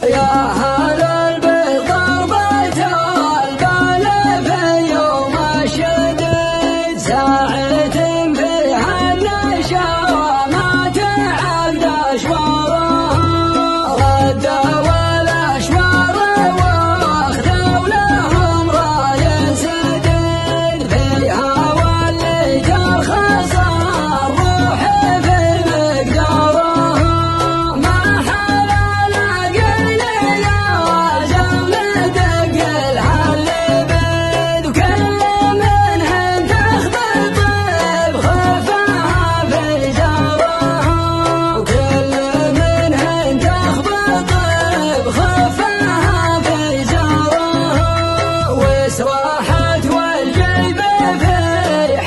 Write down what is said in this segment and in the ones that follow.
يا هلا بالضربة البال في يوم الشديد ساعة فيها النشا ما تعد أشوارها ردوا الأشوار واخذوا لهم راي سديد فيها واللي ترخص الروح في مقدارها ما حلال قيل يا زلمة دق الهالبيد وكل منهن تخبط بخفها في جارها وكل منهن تخبط بخفها في جارها وسراحت والجيب في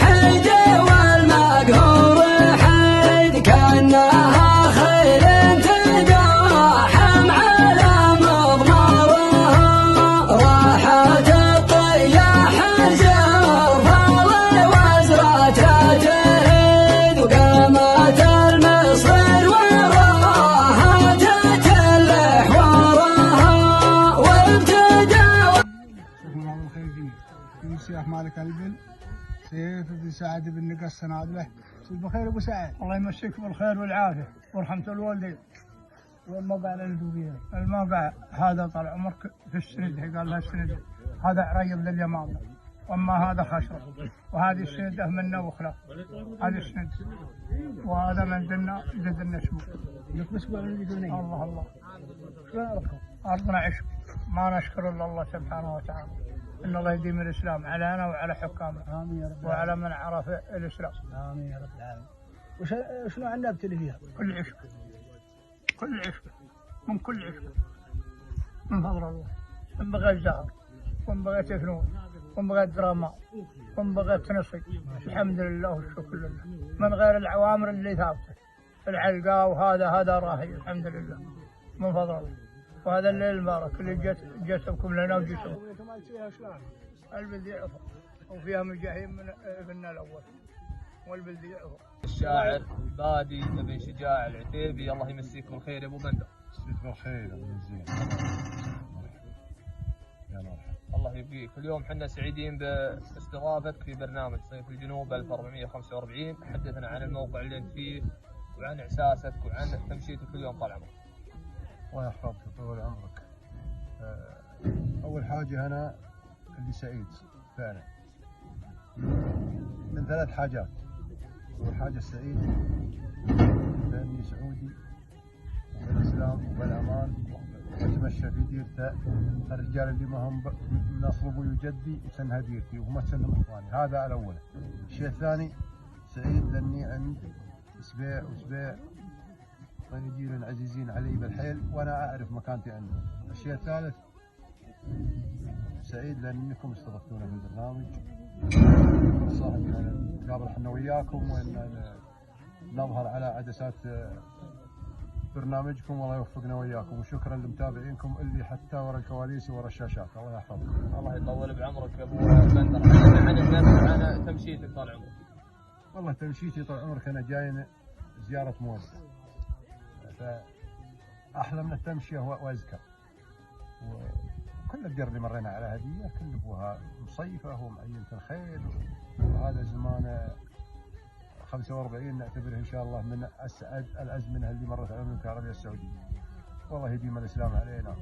حد والمقهور حد كأنها خيل تداحم على مضمارها راحت الطياح الزرفال وزرتها تهد وقامت المصر وراها تتلح وراها وابتدى الله الخير فيه في سياح مالك البن سيف بن سعد بن نقص الصنادله بخير ابو سعد الله يمسيك بالخير والعافيه ورحمه الوالدين والموقع للدوبيه الموقع هذا طال عمرك في السند قال لها السند هذا ريض لليمامه واما هذا خشر وهذه السنده منا وخلا هذه السند وهذا من دنا جد النشمو لك مسبوع من بدوني الله الله شلونكم ارضنا عشق ما نشكر الا الله سبحانه وتعالى ان الله يديم الاسلام علينا وعلى حكامنا امين يا رب العالمين وعلى من عرف الاسلام امين يا رب العالمين. وشنو عندنا ابتلي فيها؟ كل عشق كل عشق من كل عشق من فضل الله من بغيت زهر ومن بغيت فنون ومن بغيت دراما ومن بغيت نصي الحمد لله والشكر لله من غير العوامر اللي ثابته العلقه وهذا راهي الحمد لله من فضل الله وهذا الليل المبارك اللي جسبكم لنا وجسمكم البلد يعفر وفيها مجاهيم من ابننا الاول والبلد يعفر. الشاعر بادي بن شجاع العتيبي الله يمسيك بالخير يا ابو بندر. مسيك بالخير يا ابو زين. يا مرحبا. الله يبقيك اليوم حنا سعيدين باستضافتك في برنامج صيف الجنوب 1445 تحدثنا عن الموقع اللي انت فيه وعن احساسك وعن تمشيتك اليوم طال عمرك. الله يحفظك ويطول عمرك. أول حاجة أنا اللي سعيد فعلا من ثلاث حاجات. أول حاجة السعيد لأني سعودي وبالإسلام وبالأمان وأتمشى في ديرته الرجال اللي ما هم من أصل أبوي وجدي وسنها ديرتي وهم سنهم إخواني هذا الأول. الشيء الثاني سعيد لأني عند سبيع وسبيع رجال عزيزين علي بالحيل وانا اعرف مكانتي عندهم. الشيء الثالث سعيد لانكم استضفتونا في البرنامج فرصه ان نتقابل احنا وياكم وان نظهر على عدسات برنامجكم والله يوفقنا وياكم وشكرا لمتابعينكم اللي حتى ورا الكواليس ورا الشاشات الله يحفظكم. الله يطول بعمرك يا ابو بندر. حدثنا عن النفس عن تمشيتك طال عمرك. والله تمشيتي طال عمرك انا جاي زياره مود فأحلى من التمشية وأذكر وكل الدير اللي مرينا على هدية كل أبوها مصيفة ومعينة الخيل وهذا زمان 45 نعتبره إن شاء الله من أسعد الأزمنة اللي مرت على المملكة العربية السعودية. والله يديم الإسلام علينا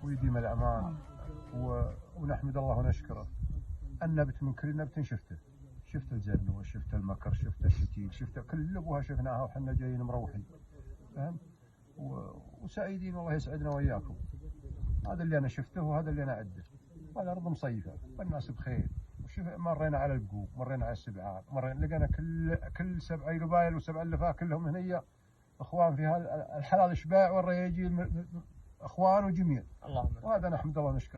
ويديم الأمان ونحمد الله ونشكره. النبت من كل نبت شفت الزنوة شفت المكر شفت الشتيل شفت كل أبوها شفناها وحنا جايين مروحين فهمت وسعيدين والله يسعدنا وياكم. هذا اللي انا شفته وهذا اللي انا اعده والارض مصيفه والناس بخير مرينا على البقوق مرينا على السبعات مرينا لقينا كل 7 قبائل و7 لفاه كلهم هنيه اخوان في هذا الحلال اشباع والرياجيل اخوان وجميل. اللهم وهذا نحمد الله ونشكر.